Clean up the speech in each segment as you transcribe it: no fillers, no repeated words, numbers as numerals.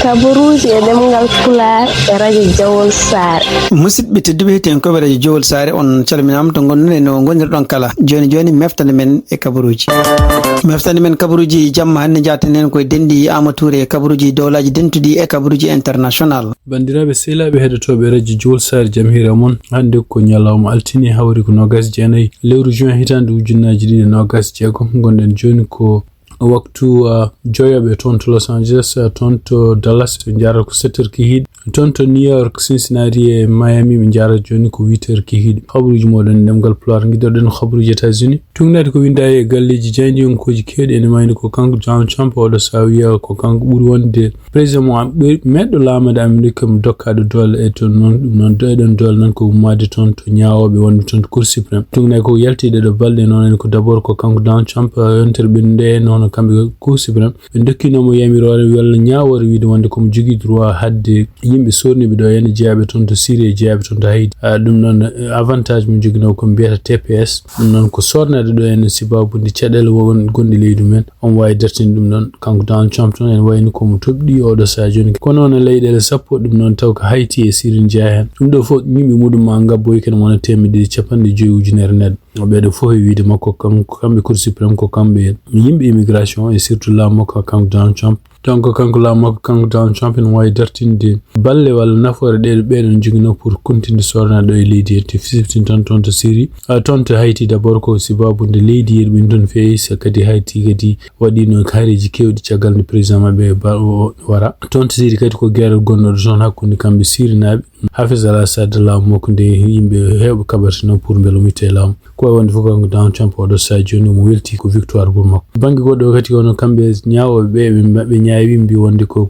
kaburuji e demngal Pulaar e radio Jawol Sare. Musidɓe tedduɓe heten ko radio Jawol Sare on calminama to gonɗon no gonirɗon kala joni meftande men e kaburuji. Meftande men kaburuji jamma hande jaten koye dendi Amatoure e kaburuji dowlaji dentudi e kaburuji international. Bandiraɓe sehlaɓe heɗotoɓe radio Jawol Sare jam hira mon hande ko nyalawma altini hawri ko 29 lewru juin hitande ujunnaji ɗiɗi 26 gonɗen joni ko waktu joyaɓe toon to Los Angeles, toon to Dallas ɓe jara ko 7h kihiɗe, toon to New York, Cincinnati e Miami ɓe jara joni ko 8h kihiɗe. Habruji moɗon demgal Pulaar guidoɗen habruji États-Unis tugnade ko winda e galleji jaydiyankoji kewɗi ene mayni ko kanko Donald Trump oɗo sawiya ko kanko ɓuuri wonde président mo meɗɗo lamade Amerique mo dokkaɗo dole e toon noon ɗum noon doyɗon dole noon ko ummade toon to ñawoɓe wonde toon to Cour suprême tugnade ko yaltiɗe ɗo balɗe noon en ko d'abord ko kanko Donald Trump yontere ɓennude noon kamɓe Cour suprême ɓe dokkinomo yamirore walla ñawore wiide wonde komo jogui droit hadde yimɓe sorniɓe ɗo ene jeeyaɓe toon to Syrie e jeeyaɓe toon to Haïti ɗum noon avantage mo joguino komo mbiyata TPS ɗum noon ko sornade ɗo ene sibabude caɗele gonɗe leydi men on wawi dartinde ɗum noon kanko Donald Trump toon ene wayni komo toɓɗi oɗo saa joni kono noon leyɗele sappo ɗum noon taw ko Haïti e Syrie jeeya hen ɗum ɗo fof yimɓe muɗum ma gabboy kene wona 150 ujunere neɗɗo ɓeɗo fof e wiide makko kamɓe Cour suprême ko kamɓe yimɓe immigration et surtout laamu makko kanko Donald Trump donc kanko laamu makko kanko Donald Trump ene wawi dartinde balle walla nafoore ɗe ɓeɗon jogino pour continue sornade ɗo e leydi he siftin toon to Syrie toon to Haïti d'abord ko sibabude leydi yeɗi ɓen toon feewi so kadi Haïti kadi waɗino haareji kewɗi caggal nde président mabɓe wara toon to Syrie kadi ko guerre gonnoɗo toon hakkude kamɓe Syrie naɓe Hafiz al-Assad laamu makko nde yimɓe hewɓe kaɓartino pour beele mitte laamu ko wonde fof kanko Donald Trump oɗo saa joni mo welti ko victoire ɓur makko bangue goɗɗo kadi kono kamɓe ñawoɓe ɓe ñaawi mbi wonde ko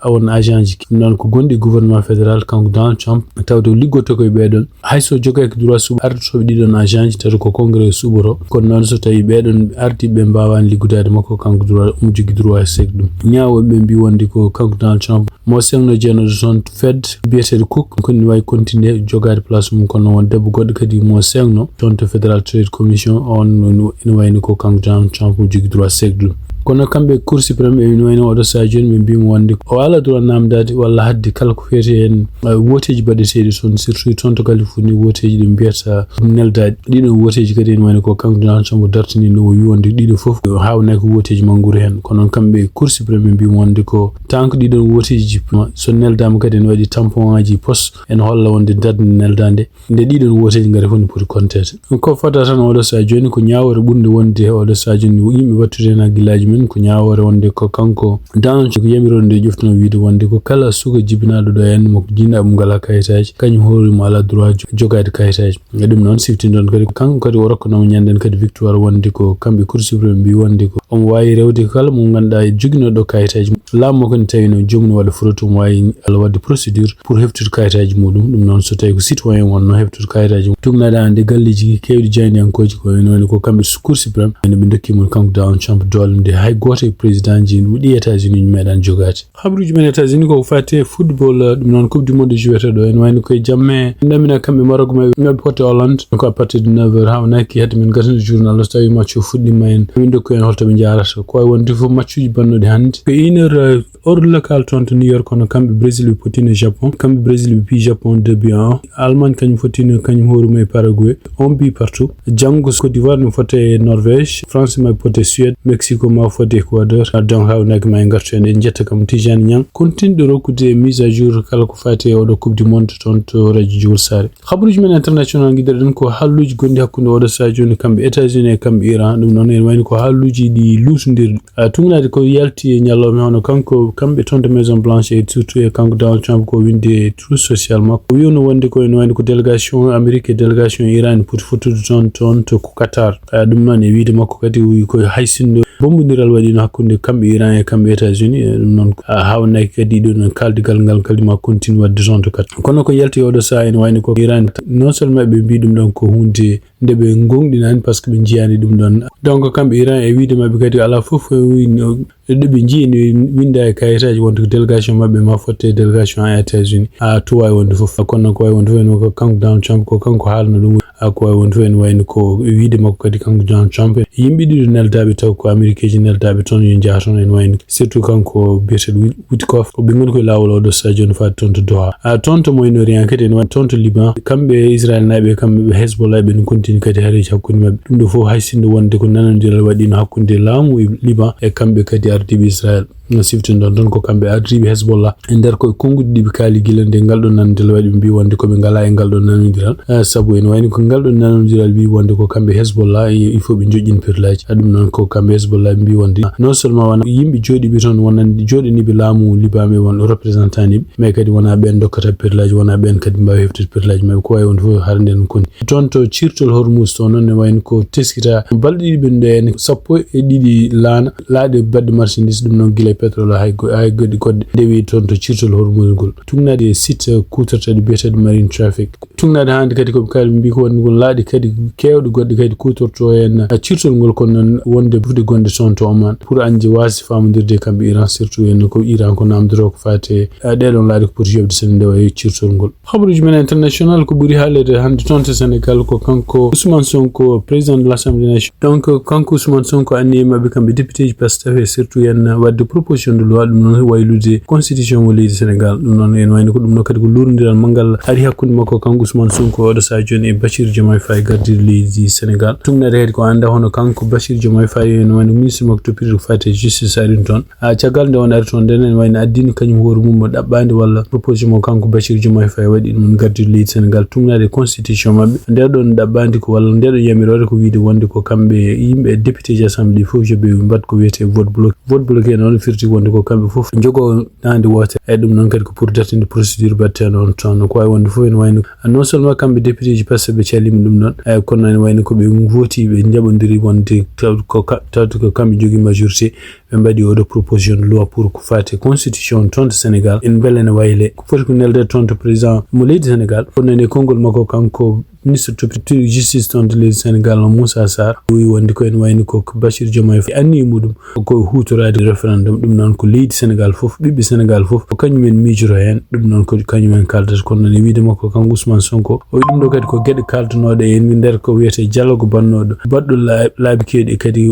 won agent ji noon ko gonɗi gouvernement fédéral kanko Donald Trump tawde liggoto koye ɓeɗon hayso jogaki droit suɓo ardotoɓe ɗiɗon agent ji tawde ko congrès suɓoro kono noon so tawi ɓeɗon ardiɓe mbawani liggudade makko kanko droit jogui droit sek ɗum ñawoɓe ɓe mbi wonde ko kanko Donald Trump mo sengno jeenoɗo toon Fed biyeteɗo Cook koni wawi continuer jogade place mum kono won debbo goɗɗo kadi mo sengno toon to Federal Trade Commission on ene wayni ko kanko Donald Trump jogui droit sek ɗum kono kamɓe Cour suprême ɓe wayno oɗo saa joni ɓe mbimo wonde o ala droit namdade walla hadde kala ko fiyete hen woteji baɗeteɗi toon surtout toon to Californie woteji ɗi mbiyata neldade ɗiɗon woteji kadi ene wayno ko kanko Donald Trump dartini no o wi wonde ɗiɗo foof hawnaki ko woteji mangguuri hen kono kamɓe Cour suprême ɓe mbimo wonde ko tant que ɗiɗon woteji so neldama kadi ene waɗi tampon ngaji poste ene holla wonde darde neldade nde ɗiɗon woteji gaari fof ne poti contede ko fota tan oɗo saa joni ko ñawore ɓurde wonde oɗo saa joni yimɓe wattude hen hagguillaji men ko ñawore wonde ko kanko Donald Trump ko yamirode nde ƴoftuno wiide wonde ko kala suka jibinaɗo ɗo henna mo jinnaɓe ngala kayitaji kañum hoorimo ala droit jogade kayitaji e ɗum noon siftindon kadi kanko kadi o rokkanoma ñanden kadi victoire wonde ko kamɓe Cour suprême mbi wonde ko omo wawi rewde kala mo ganduɗa e joguinoɗo kayitaji laamu makko ne tawino jomum waɗa fraude omo wawi wadde procédure pour heftude kayitaji muɗum ɗum noon so tawi ko citoyen wonno heftude kayitaji mum tugnade ande galleji kewɗi jaydiyankoji ko ene wayno ko kamɓe Cour suprême ene ɓe dokkimo kanko Donald Trump dole nde hay goto e président ji ɗi États-Unis meeɗan jogade habruji men États-Unis ko fate football ɗum noon coupe du monde jouete ɗo ene wayno koye jamme ndamina kamɓe Maroc maɓe pote Hollande ko à partir de 9h ha wonaki hedde men gatande journal so tawi match o fuɗɗima en min dokku en holtoɓe jarata ko wawi wonde fof match uji bannoɗi hannde ko 1h heure local toon to New York kono kamɓe Brésil ɓe potino Japon kamɓe Brésil ɓe pi Japon 2-1 Allemagne kañum fottino kañum hooruma e Paraguay 1 partout janggo Côte d'Ivoire ɗum fotte e Norvège France ma fotte Suède Mexico ma fotte Équateur donc hawnaki ma en gartu en jetta kam Tijani Niang continue rokkude mise à jour kala ko fate oɗo coupe du monde toon to radio Jawol Sare habruji men international guiɗaɗen ko halluji gonɗi hakkude oɗo saa joni kamɓe États-Unis e kamɓe Iran ɗum noon en wayni ko halluji ɗi lutodirɗi tugnade ko yalti e ñalawma hono kanko kamɓe toon de Maison Blanche et surtout e kanko Donald Trump ko winde truth social makko o wiwno wonde ko ene wayni ko délégation Amérique e délégation Iran poti fottude toon to ko Qatar ɗum noon e wiide makko kadi wi ko haysindo bombodiral waɗino hakkude kamɓe Iran e kamɓe États-Unis ɗum noon hawnaki kadi ɗon kaldigal ngal kadi ma continue wadde toon to kat kono ko yalti oɗo saa ene wayni ko Iran non seulement ɓe mbi ɗum ɗon ko hunde nde ɓe gonɗinani par ce que ɓe jiyani ɗum ɗon. Donc kamɓe Iran e wiide mabɓe kadi ala fof ɗo ɓe jii winda e kayitaji wonde ko délégation mabɓe ma fotte délégation en États-Unis to wawi wonde fof kono ko wawi wonde fof ko kanko Donald Trump ko kanko haalno ɗum ko wawi wonde fof wayno ko wiide makko kadi kanko Donald Trump yimɓe ɗiɗo neldaɓe taw ko américain neldaɓe toon yo jaha toon en wayno surtout kanko biyeteɗo Witkoff ko ɓe goni koye lawol oɗo sa joni faade toon to Doha toon to Moyen-Orient kadi en wayno toon to Liban kamɓe Israël naɓe kamɓe Hezbollah ɓe continue kadi haareji hakkude mabɓe ɗum ɗo fof hay sinno wonde ko nanodiral waɗino hakkude laamu e Liban e kamɓe kadi ardiɓe Israël no siftin ɗon ko kamɓe ardiɓe Hezbollah e nder koye konguɗi ɗiɓe kaali gila nde ngalɗo nanodiral waɗi ɓe mbi wonde koɓe ngala e ngalɗo nanodiral saabu en wayni ko ngalɗo nanodiral mbi wonde ko kamɓe Hezbollah il faut ɓe joƴƴin pirlaji ɗum noon ko kamɓe Hezbollah ɓe mbi wonde non seulement wona yimɓe jooɗiɓe toon wonande jooɗaniɓe laamu Liban ɓe won représentant niɓe mais kadi wona ɓen dokkata pirlaji wona ɓen kadi mbawi heftude pirlaji mabɓe ko wawi wonde fof har nden koni toon to cirtol Hormuz to noon ne wayno ko teskita balɗe ɗiɗi ɓe ɗo en 12 laaɗe badde marchandise ɗum noon gila pétrole hay goɗɗe ndewi toon to cirtol Hormuz ngol tugnade site kutorteɗe biyeteɗe marine traffic tugnade hande kadi koɓe kaali mbi ko woni ngol laaɗi kadi kewɗe goɗɗe kadi kutorto en cirtol ngol kono noon wonde bufde gonde toon to Oman pour anje wasi famodirde kamɓe Iran surtout en ko Iran ko namdoro ko fate ɗeɗon laaɗi ko poti yobde sen ndewa e cirtol ngol. Habaruji men international ko ɓuuri haalede hande toon to Sénégal ko kanko Ousmane Sonko président de l'Assemblée nationale donc kanko Ousmane Sonko anni mabɓe kamɓe député ji Pastef et surtout en wadde proposition de loi ɗum noon waylude constitution mo leydi Sénégal ɗum noon en wayno ko ɗum ɗo kadi ko lurodiral mangal ari hakkude makko kanko Ousmane Sonko oɗo sa joni e Bachir Diomaye Faye gardiɗo leydi Sénégal tumnade kadi ko anda hono kanko Bachir Diomaye Faye en wayno ministre makko toppirde ko fate justice arin toon caggal nde on ari toon nden en wayno addino kañum hoore mum mo ɗaɓɓade walla proposition mo kanko Bachir Diomaye Faye waɗi ɗum gardiɗo leydi Sénégal tumnade constitution mabɓe ndeɗon ɗaɓɓade ko walla ndeɗon yamirore ko wiide wonde ko kamɓe yimɓe député ji assemblée fof joɓe mbat ko wiyete vote bloqué noon firti wonde ko kamɓe fof jogo nande wote e ɗum noon kadi ko pour dartinde procédure batte noon toon ko wawi wonde fof en wayno non seulement kamɓe député ji Pastef ɓe callima ɗum noon kono en wayno koɓe voti ɓe jaɓodiri wonde tawde ko kamɓe jogui majorité ɓe mbaɗi oɗo proposition de loi pour ko fate constitution toon to Sénégal en beele ne wayle ko foti ko nelde toon to président mo leydi Sénégal kono nene konngol makko kanko ministre toppitiri justice toon to leydi Sénégal Moussa Sarr wi wonde ko en wayni ko Bachir Diomaye Faye anni muɗum ko hutorade référendum ɗum noon ko leydi Sénégal fof ɓiɓɓe Sénégal fof ko kañumen miijoro hen ɗum noon ko kañumen kaldata kono noon e wiide makko kanko Ousmane Sonko o wi ɗum ɗo kadi ko gueɗe kaldanoɗe e nder ko wiyete dialogue bannoɗo baɗɗo laabi kewɗi kadi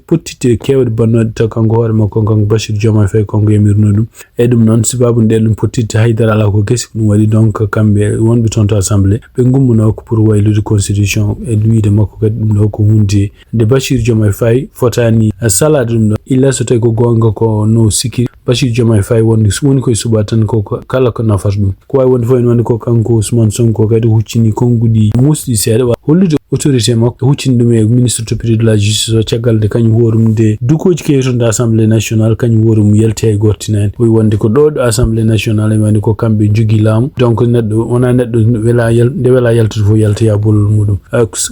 pottite kewde bannode taw kanko hoore makko kanko Bachir Diomaye Faye kanko yamirno ɗum e ɗum noon sababu nde ɗum pottite haydara ala ko gesi ɗum waɗi donc kamɓe wonɓe toon to assemblée ɓe gummuno ko pour waylude constitution e wiide makko kadi ɗum ɗo ko hunde nde Bachir Diomaye Faye fotani salade ɗum ɗo illa so tawi ko gonga ko no sikki Bachir Diomaye Faye woni koye suɓa tan ko kala ko nafata ɗum ko wawi wonde fof en wonde ko kanko Ousmane Sonko kadi huccini konguɗi musɗi seeɗa hollude autorité makko huccini ɗum e ministre toppitiri de la justice o caggal nde kañum hoorum nde dukoji kewtonde assemblée nationale kañum hoorum yalti e gortinani wi wonde ko ɗo assemblée nationale e wonde ko kamɓe jogui laamu donc neɗɗo wona neɗɗo nde wela yaltude fof yaltoya bollol muɗum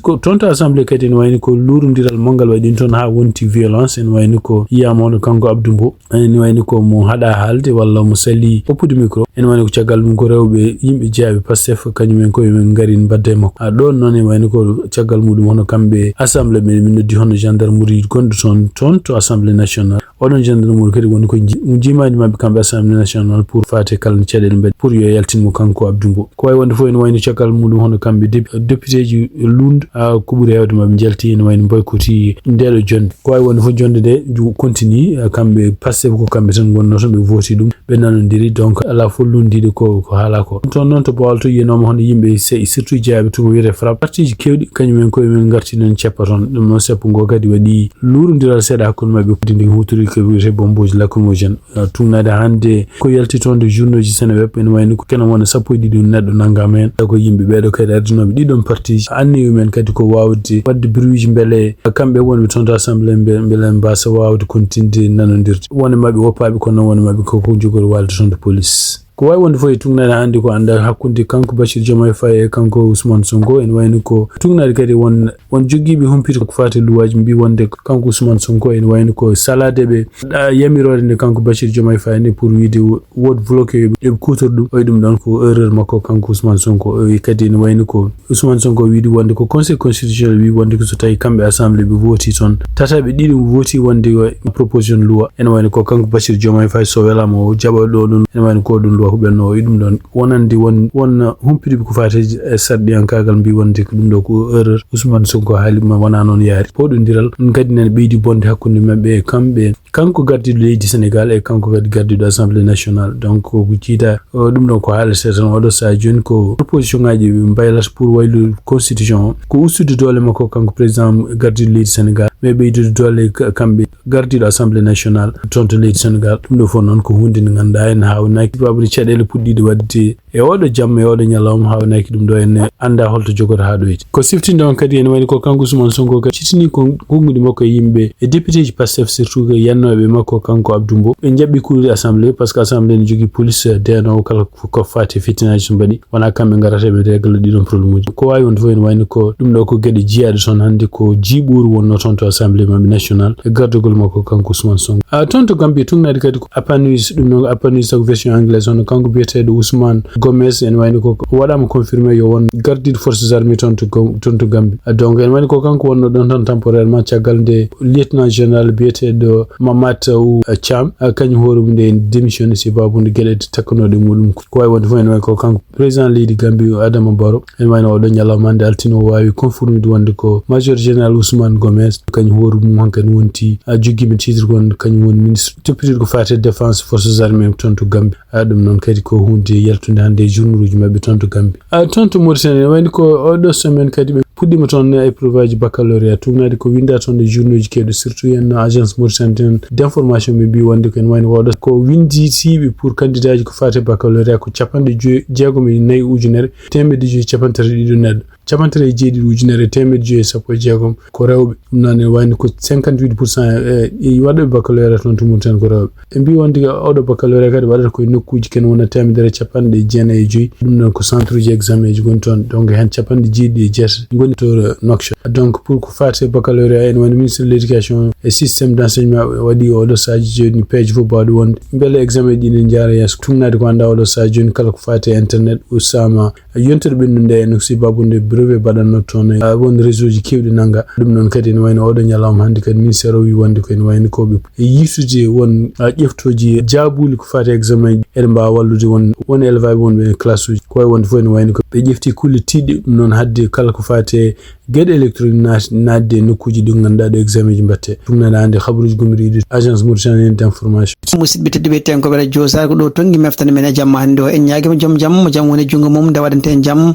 ko toon to assemblée kadi en wayni ko lurodiral mangal waɗin toon ha wonti violence en wayni ko yiyama hono kanko Abdou Mbow en wayni ko mo haɗa haalde walla mo sali hoppude micro en wayni ko caggal mum ko rewɓe yimɓe jeeyaɓe Pastef kañumen koye men gaari mbadde makko ɗon noon en wayni ko caggal muɗum hono kamɓe assemblée min noddi hono gendarmerie gonɗo toon to assemblée nationale oɗon gendarmerie kadi woni ko jimadi mabɓe kamɓe assemblée nationale pour fate kala no caɗele mbaɗi pour yo yaltinmo kanko Abdou Mbow ko wawi wonde fof en wayno caggal muɗum hono kamɓe député ji Lundi ko ɓuuri hewde mabɓe jalti en wayno boykoti ndeɗo jonde ko wawi wonde fof jonde nde continue kamɓe Pastef ko kamɓe tan gonno toon ɓe voti ɗum ɓe nanodiri donc ala fof lundiɗo ko haala ko toon noon to Bawol to yiyanoma hono yimɓe surtout jeeyaɓe to ko wiyete frappe partiji kewɗi kañumen koye men garti noon ceppa toon ɗum noon seppo ngo kadi waɗi lurodiral seeɗa hakkude mabɓe kadi hutori ko wiyete bomboji lacrymogène tugnade hande ko yalti toon de journaux ji Seneweb en wayni ko kena wona 12 neɗɗo naggam hen ko yimɓe ɓeɗo kadi ardinoɓe ɗiɗon partiji anniyi men kadi ko wawde wadde bruit ji beele kamɓe wonɓe toon to assemblée beele mbasa wawde continde nanodirde wone mabɓe woppaɓe kono noon wone mabɓe koko jogori walde toon de police ko way wonde fo tungna hande ko anda hakkunde kanko Bashir Diomaye Faye e kanko Ousmane Sonko en wayni ko tungna kadi won jogiibe humpito ko fati luwaji mbi wonde kanko Ousmane Sonko en wayni ko salade be yamirore ne kanko Bashir Diomaye Faye ne pour wiide wod bloqué e kutordu o dum don ko erreur makko kanko Ousmane Sonko e kadi en wayni ko Ousmane Sonko wiidi wonde ko conseil constitutionnel wi wonde ko so tawi kambe assemblée be voti ton tatabe didi voti wonde proposition loi en wayni ko kanko Bashir Diomaye Faye so welama o jaba do dun en wayni ko dun loi ko benno e dum don wonande won humpidi ko fati sardi an kagal mbi wonde ko dum do ko erreur Ousmane Sonko haalima wana non yaari podondiral dum kadi nen beedi bonde hakkunde mabbe e kambe kanko gardido leydi Sénégal e kanko kadi gardido assemblée nationale donc ko jiita dum don ko haalete tan odo sa joni ko proposition ngaji mbaylas pour waylu constitution ko ustude dole makko kanko président gardido leydi Sénégal mais beydude dole kambe gardido assemblée nationale tonto leydi Sénégal dum do fo non ko hunde ni ganda en hawnaki babri cadele puddide wadde e odo jamma e odo nyalawma hawnaki dum do en anda holto jogoto ha doyti ko siftinde on kadi en wani ko kanko Ousmane Sonko kadi citini ko gongude makko yimbe e député ji Pastef surtout yannobe makko kanko Abdoumbo be jabbi kuuri assemblée parce que assemblée ne jogi police deno kala ko fati fitinaji so badi wana kambe garata be règle di don problème ko wayi on fo en wani ko dum do ko gede jiyaade son hande ko jiburu wonno tonto assemblée mambe national e gardogol makko kanko Ousmane Sonko tonto Gambie tungnade kadi ko apanuis dum no apanuis ko version anglaise on kanko biyetedo Ousmane Gomez en wani ko wadama confirmer yo won gardido forces armées tonto Gambie donc en wani ko kanko wonno don tan temporairement tiagal de lieutenant général biyetedo Mamat ou Cham kanyum horum de démission ci babunde gele takkanode mudum ko way wonde fo en wani ko kanko président leydi Gambie Adama Barrow en wani o do nyalamande altino wawi confirmer wonde ko major général Ousmane Gomez kanyum horum hankan wonti jogibe titre gon kanyum won ministre député ko fate défense forces armées tonto Gambie dum non kadi ko hunde yaltunde hande journuji mabbe tonto Gambie tonto Mauritanie wani ko odo semaine kadi be puddima ton épreuve baccalauréat tugnade ko winda ton de journaux kede surtout en agence mauritanienne d'information be bi wonde ko en wani wodo ko windi sibi pour candidat ji ko fate baccalauréat ko capande jeegom e nay ujunere tembe ji capantare dido ned capantare jeedi ujunere tembe ji sapo jeegom ko rewbe non wani ko 58% e wado baccalauréat ton tumutan ko rewbe e bi wonde odo baccalauréat kadi wadata ko nokkuji ken wona tembe capande jeena e joyi dum non ko centre ji examen ji gon ton donc hen capande jeedi e jet to Noksha donc pour ko fate baccalauréat en wani ministre de l'éducation et système d'enseignement wadi odo saji joni page fo badu won bele examen dini njara yes tungnade ko anda odo saji joni kala ko fate internet usama yontere bennunde en si babunde brevet badanno ton won réseau ji kewde nanga dum non kadi en wani odo nyalam hande kadi ministère wi wonde ko en wani ko be yiftude won jeftoji jabuli ko fate examen en ba wallude won élève won be classe uji ko wonde fo en wani ko be jefti kulli tidde dum non hadde kala ko fate gueɗe électronique nadde nokkuji ɗi ganduɗa ɗo examen ji mbatte tumnana hande habaruji gomiriɗi agence mauritanienne d'information musidɓe tedduɓe ten ko ɓeɗa josar ko ɗo tonggui meftane men e jamma hande o en ñaguima joom jaam mo jaam woni junggo mum nde waɗante en jaam